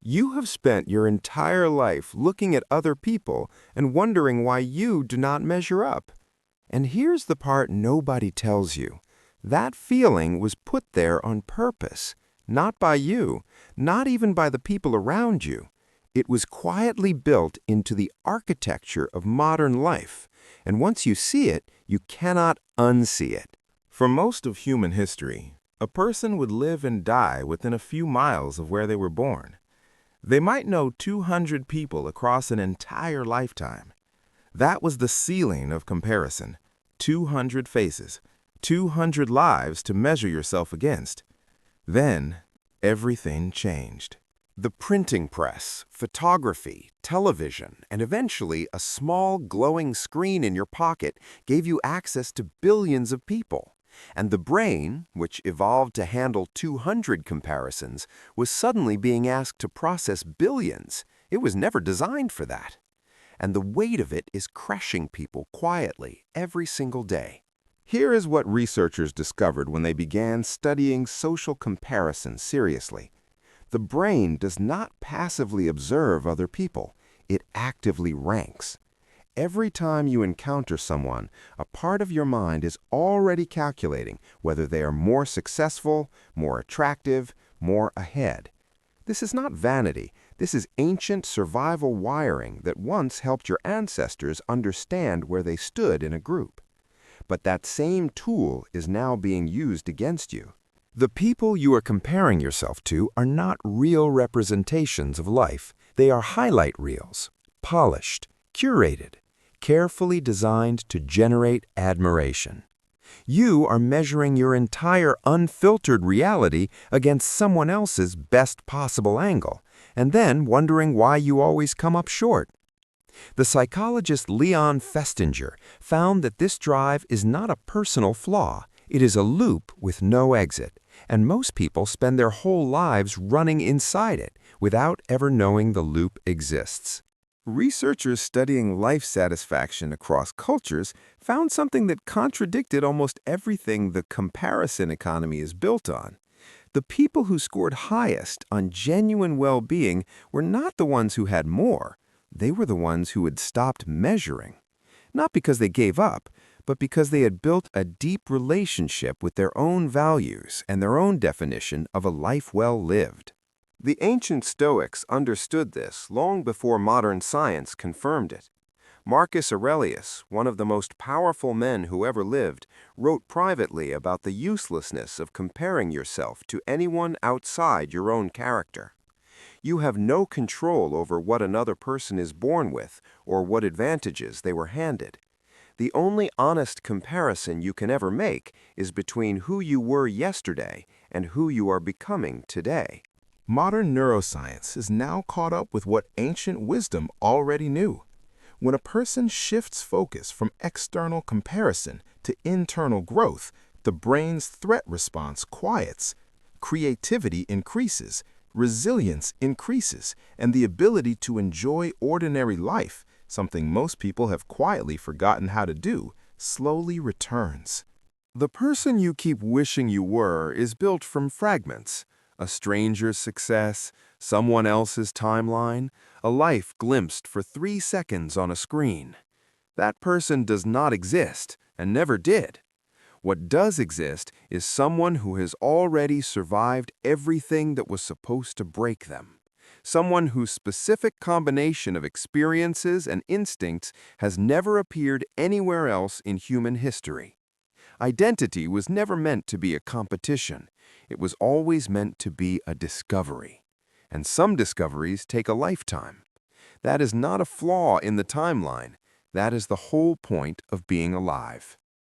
You have spent your entire life looking at other people and wondering why you do not measure up. And here's the part nobody tells you. That feeling was put there on purpose, not by you, not even by the people around you. It was quietly built into the architecture of modern life, and once you see it, you cannot unsee it. For most of human history, a person would live and die within a few miles of where they were born. They might know 200 people across an entire lifetime. That was the ceiling of comparison. 200 faces, 200 lives to measure yourself against. Then, everything changed. The printing press, photography, television, and eventually a small glowing screen in your pocket gave you access to billions of people. And the brain, which evolved to handle 200 comparisons, was suddenly being asked to process billions. It was never designed for that. And the weight of it is crushing people quietly every single day. Here is what researchers discovered when they began studying social comparison seriously. The brain does not passively observe other people. It actively ranks. Every time you encounter someone, a part of your mind is already calculating whether they are more successful, more attractive, more ahead. This is not vanity. This is ancient survival wiring that once helped your ancestors understand where they stood in a group. But that same tool is now being used against you. The people you are comparing yourself to are not real representations of life. They are highlight reels, polished, curated, carefully designed to generate admiration. You are measuring your entire unfiltered reality against someone else's best possible angle, and then wondering why you always come up short. The psychologist Leon Festinger found that this drive is not a personal flaw. It is a loop with no exit, and most people spend their whole lives running inside it without ever knowing the loop exists. Researchers studying life satisfaction across cultures found something that contradicted almost everything the comparison economy is built on. The people who scored highest on genuine well-being were not the ones who had more. They were the ones who had stopped measuring. Not because they gave up, but because they had built a deep relationship with their own values and their own definition of a life well lived. The ancient Stoics understood this long before modern science confirmed it. Marcus Aurelius, one of the most powerful men who ever lived, wrote privately about the uselessness of comparing yourself to anyone outside your own character. You have no control over what another person is born with or what advantages they were handed. The only honest comparison you can ever make is between who you were yesterday and who you are becoming today. Modern neuroscience is now caught up with what ancient wisdom already knew. When a person shifts focus from external comparison to internal growth, the brain's threat response quiets, creativity increases, resilience increases, and the ability to enjoy ordinary life, something most people have quietly forgotten how to do, slowly returns. The person you keep wishing you were is built from fragments. A stranger's success, someone else's timeline, a life glimpsed for 3 seconds on a screen. That person does not exist and never did. What does exist is someone who has already survived everything that was supposed to break them. Someone whose specific combination of experiences and instincts has never appeared anywhere else in human history. Identity was never meant to be a competition. It was always meant to be a discovery. And some discoveries take a lifetime. That is not a flaw in the timeline. That is the whole point of being alive.